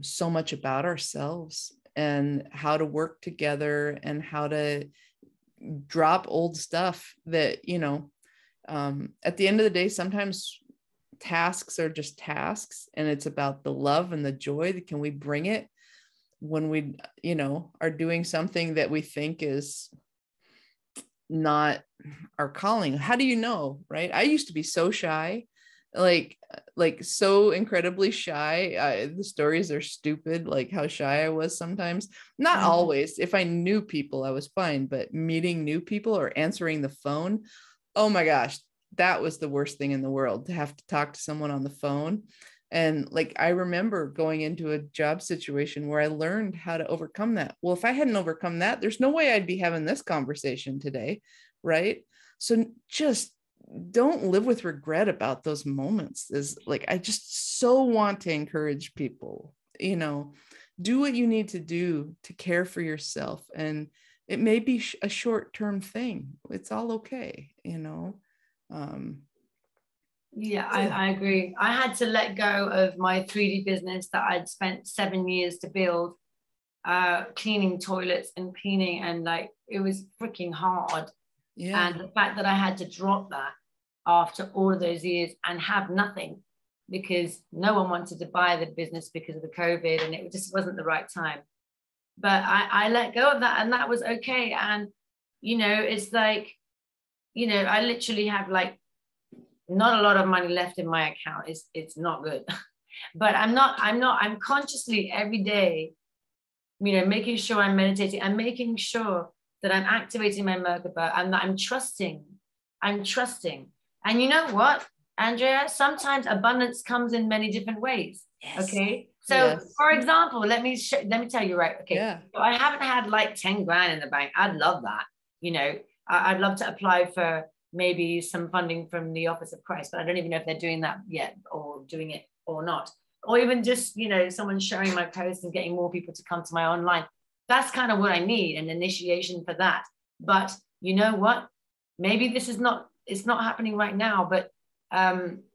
so much about ourselves and how to work together and how to drop old stuff that, at the end of the day, sometimes tasks are just tasks, and it's about the love and the joy that can we bring it when we, are doing something that we think is not our calling. How do you know, right? I used to be so shy, like so incredibly shy. The stories are stupid, like how shy I was sometimes. Not always. If I knew people, I was fine, but meeting new people or answering the phone, oh my gosh, that was the worst thing in the world, to have to talk to someone on the phone. And like, I remember going into a job situation where I learned how to overcome that. Well, if I hadn't overcome that, there's no way I'd be having this conversation today, right? So just don't live with regret about those moments. Is like, I just so want to encourage people, do what you need to do to care for yourself. And it may be a short-term thing. It's all okay, Yeah, I agree. I had to let go of my 3D business that I'd spent 7 years to build, cleaning toilets and cleaning, and like, it was freaking hard. Yeah. And the fact that I had to drop that after all of those years and have nothing, because no one wanted to buy the business because of the COVID, and it just wasn't the right time. But I let go of that, and that was okay. And, it's like, I literally have like not a lot of money left in my account. It's not good. But I'm consciously every day, making sure I'm meditating and making sure that I'm activating my Merkaba and that I'm trusting. And you know what, Andrea, sometimes abundance comes in many different ways. Yes. Okay. So yes. For example, let me tell you, right? Okay. Yeah. So I haven't had like 10 grand in the bank. I'd love that. I'd love to apply for maybe some funding from the Office of Christ, but I don't even know if they're doing that yet or doing it or not. Or even just, someone sharing my post and getting more people to come to my online. That's kind of what I need, an initiation for that. But you know what? Maybe it's not happening right now, but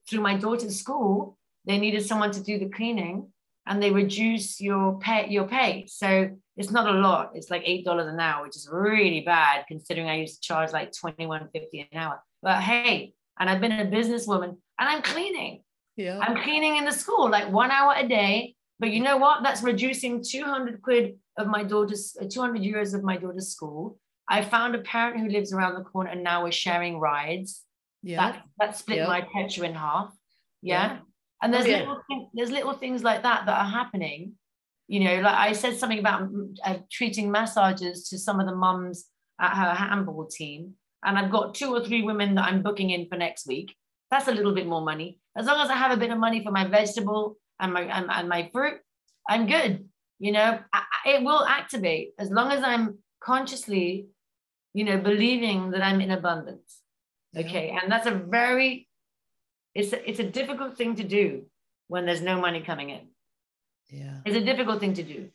through my daughter's school, they needed someone to do the cleaning, and they reduce your pay. So it's not a lot. It's like $8 an hour, which is really bad considering I used to charge like $21.50 an hour. But hey, and I've been a businesswoman and I'm cleaning. Yeah. I'm cleaning in the school like 1 hour a day. But you know what? That's reducing 200 quid of my daughter's, 200 euros of my daughter's school. I found a parent who lives around the corner, and now we're sharing rides. Yeah. That split my petrol in half. Yeah. And there's little things like that are happening. Like I said something about treating massages to some of the mums at her handball team. And I've got 2 or 3 women that I'm booking in for next week. That's a little bit more money. As long as I have a bit of money for my vegetable and my fruit, I'm good. It will activate as long as I'm consciously, believing that I'm in abundance. Yeah. Okay. And that's it's a difficult thing to do when there's no money coming in. Yeah. It's a difficult thing to do.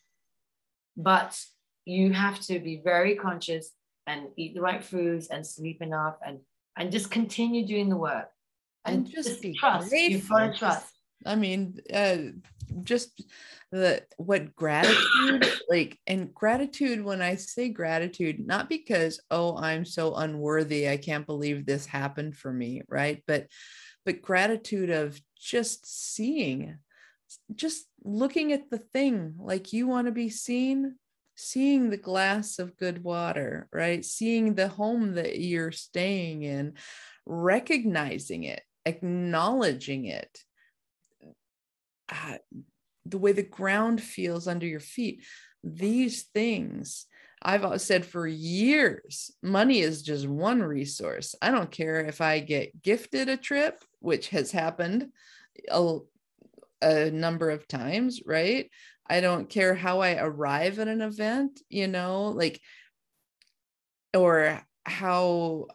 But you have to be very conscious and eat the right foods and sleep enough and just continue doing the work. And just be trust. Grateful. You've got to trust. I mean, just what gratitude, and gratitude, when I say gratitude, not because, oh, I'm so unworthy, I can't believe this happened for me, right? But gratitude of just looking at the thing like you want to be seen, seeing the glass of good water, right? Seeing the home that you're staying in, recognizing it, acknowledging it, the way the ground feels under your feet. These things, I've said for years, money is just one resource. I don't care if I get gifted a trip, which has happened a number of times, right? I don't care how I arrive at an event, you know, like, or how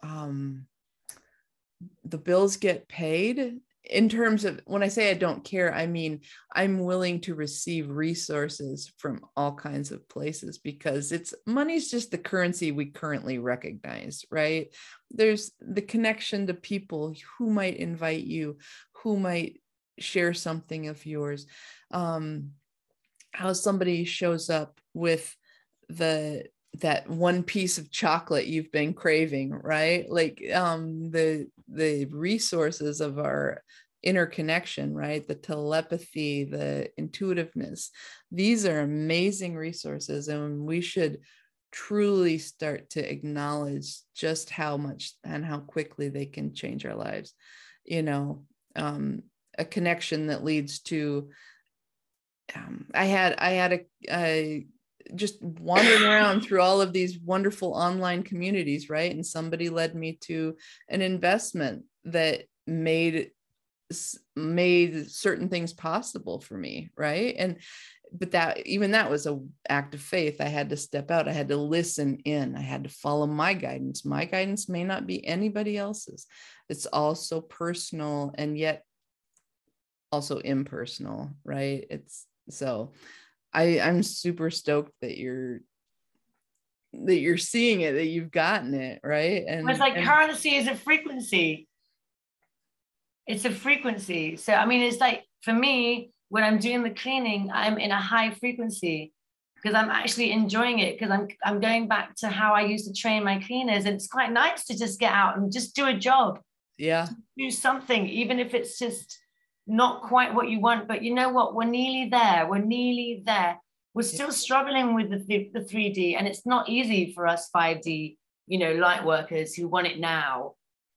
the bills get paid. In terms of, when I say I don't care, I mean, I'm willing to receive resources from all kinds of places, because money's just the currency we currently recognize, right? There's the connection to people who might invite you, who might share something of yours, how somebody shows up with that one piece of chocolate you've been craving, right? Like the resources of our interconnection, right? The telepathy, the intuitiveness. These are amazing resources, and we should truly start to acknowledge just how much and how quickly they can change our lives. You know, a connection that leads to, I had a just wandering around through all of these wonderful online communities, right? And somebody led me to an investment that made certain things possible for me, right? But that was an act of faith. I had to step out. I had to listen in. I had to follow my guidance. My guidance may not be anybody else's. It's also personal and yet also impersonal, right? I'm super stoked that you're seeing it, that you've gotten it, right? And it's like currency is a frequency. It's a frequency. So, I mean, it's like, for me, when I'm doing the cleaning, I'm in a high frequency because I'm actually enjoying it, because I'm going back to how I used to train my cleaners. And it's quite nice to just get out and just do a job. Yeah. Do something, even if it's just not quite what you want. But you know what? We're nearly there. We're still struggling with the 3D, and it's not easy for us 5D, light workers who want it now.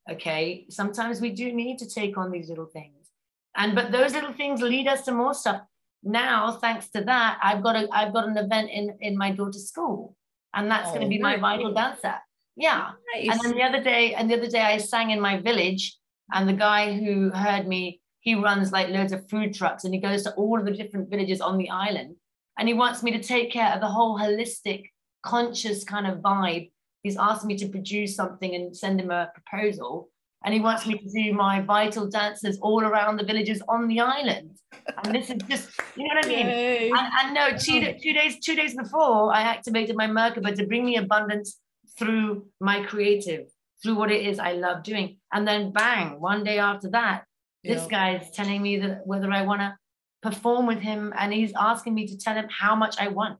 Okay. Sometimes we do need to take on these little things. But those little things lead us to more stuff. Now, thanks to that, I've got an event in my daughter's school, and that's going to be my vital dancer. Yeah. Nice. And then the other day I sang in my village, and the guy who heard me, he runs like loads of food trucks, and he goes to all of the different villages on the island, and he wants me to take care of the whole holistic, conscious kind of vibe. He's asked me to produce something and send him a proposal. And he wants me to do my vital dances all around the villages on the island. And this is just, you know what I mean? And no, two days before, I activated my Merkaba to bring me abundance through my creative, through what it is I love doing. And then bang, one day after that, this guy's telling me that whether I want to perform with him, and he's asking me to tell him how much I want.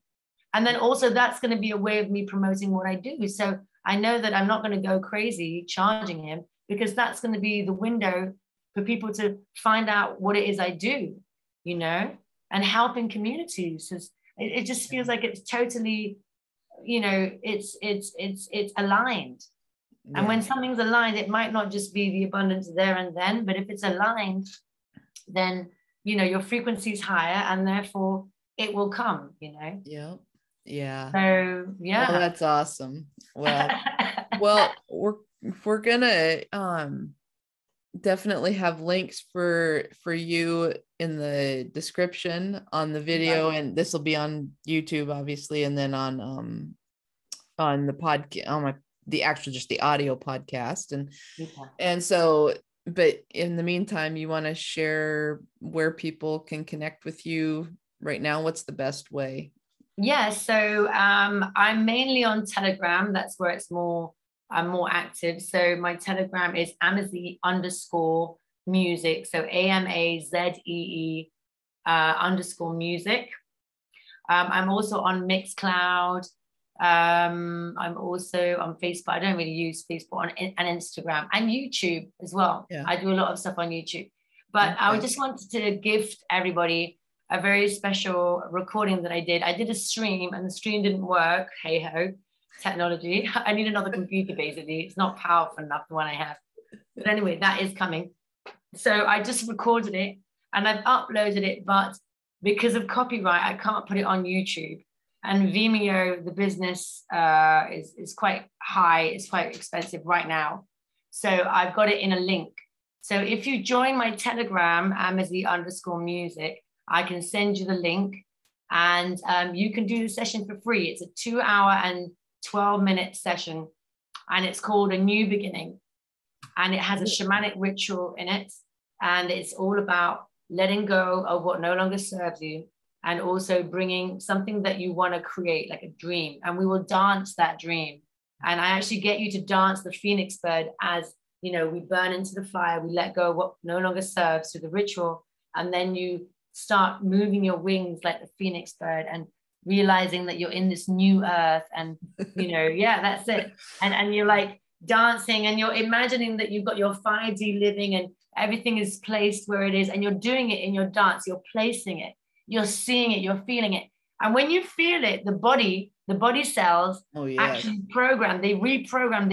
And then also that's going to be a way of me promoting what I do. So I know that I'm not going to go crazy charging him, because that's going to be the window for people to find out what it is I do, and helping communities. It just feels like it's totally, it's aligned. Yeah. And when something's aligned, it might not just be the abundance there and then, but if it's aligned, then, your frequency is higher, and therefore it will come, Yeah. Yeah. So, yeah. Well, that's awesome. Well, we're gonna definitely have links for you in the description on the video, and this will be on YouTube, obviously, and then on the podcast, on the audio podcast, and so. But in the meantime, you want to share where people can connect with you right now? What's the best way? Yeah, so I'm mainly on Telegram. That's where I'm more active. So my Telegram is Amazee _music. So AMAZEE _music. I'm also on Mixcloud. I'm also on Facebook. I don't really use Facebook, and Instagram and YouTube as well. Yeah. I do a lot of stuff on YouTube. But okay. I just wanted to gift everybody a very special recording that I did. I did a stream, and the stream didn't work. Hey ho, technology. I need another computer, basically. It's not powerful enough, the one I have. But anyway, that is coming. So I just recorded it and I've uploaded it, but because of copyright, I can't put it on YouTube. And Vimeo, the business, is quite high. It's quite expensive right now. So I've got it in a link. So if you join my Telegram, Amazee_music, I can send you the link, and you can do the session for free. It's a 2-hour and 12-minute session, and it's called A New Beginning. And it has a shamanic ritual in it. And it's all about letting go of what no longer serves you, and also bringing something that you want to create, like a dream. And we will dance that dream. And I actually get you to dance the phoenix bird as, you know, we burn into the fire, we let go of what no longer serves through the ritual. And then you start moving your wings like the phoenix bird and realizing that you're in this new earth. And, you know, yeah, that's it. And you're like dancing, and you're imagining that you've got your 5D living and everything is placed where it is. And you're doing it in your dance, you're placing it. You're seeing it, you're feeling it. And when you feel it, the body cells actually program, they reprogram,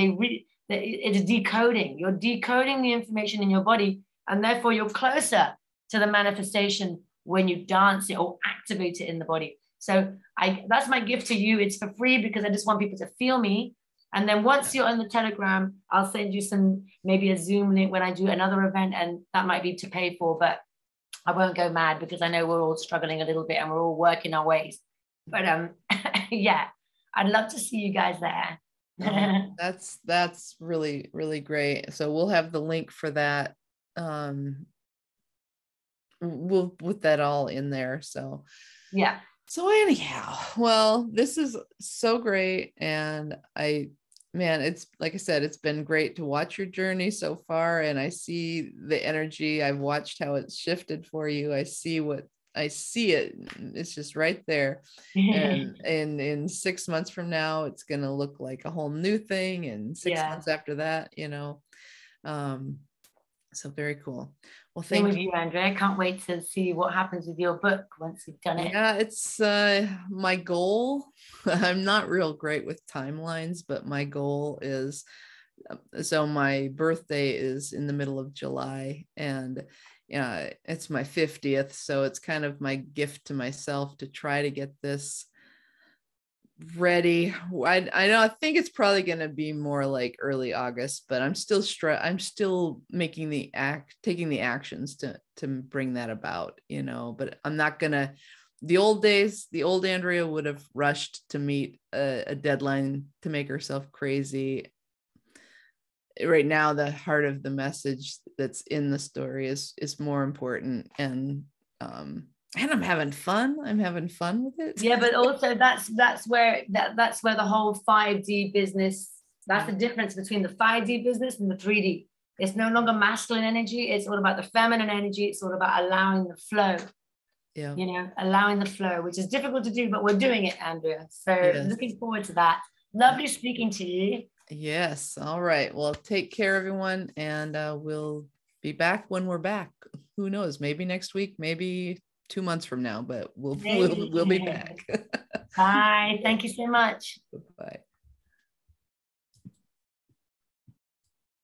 it's decoding. You're decoding the information in your body, and therefore you're closer to the manifestation when you dance it or activate it in the body. So that's my gift to you. It's for free because I just want people to feel me. And then once you're on the Telegram, I'll send you maybe a Zoom link when I do another event, and that might be to pay for, but I won't go mad because I know we're all struggling a little bit and we're all working our ways. But yeah, I'd love to see you guys there. That's really, really great. So we'll have the link for that. We'll put that all in there. So yeah. So anyhow, well, this is so great. And it's like I said, it's been great to watch your journey so far. And I see the energy. I've watched how it's shifted for you. I see it. It's just right there. And in 6 months from now, it's going to look like a whole new thing. And 6 months after that, you know, so very cool. Well, same with you, Andrea. I can't wait to see what happens with your book once you've done it. Yeah, it's my goal. I'm not real great with timelines, but my goal is, so my birthday is in the middle of July, and it's my 50th. So it's kind of my gift to myself to try to get this ready. I think it's probably going to be more like early August, but I'm still taking the actions to bring that about, you know. But I'm not gonna. The old Andrea would have rushed to meet a deadline to make herself crazy. Right now, the heart of the message that's in the story is more important, and I'm having fun. I'm having fun with it. Yeah, but also that's where the whole 5D business, that's the difference between the 5D business and the 3D. It's no longer masculine energy. It's all about the feminine energy. It's all about allowing the flow. Yeah. You know, allowing the flow, which is difficult to do, but we're doing it, Andrea. So looking forward to that. Lovely speaking to you. Yes. All right. Well, take care, everyone. And we'll be back when we're back. Who knows? Maybe next week, maybe 2 months from now, but we'll be back. Bye. Thank you so much. Bye.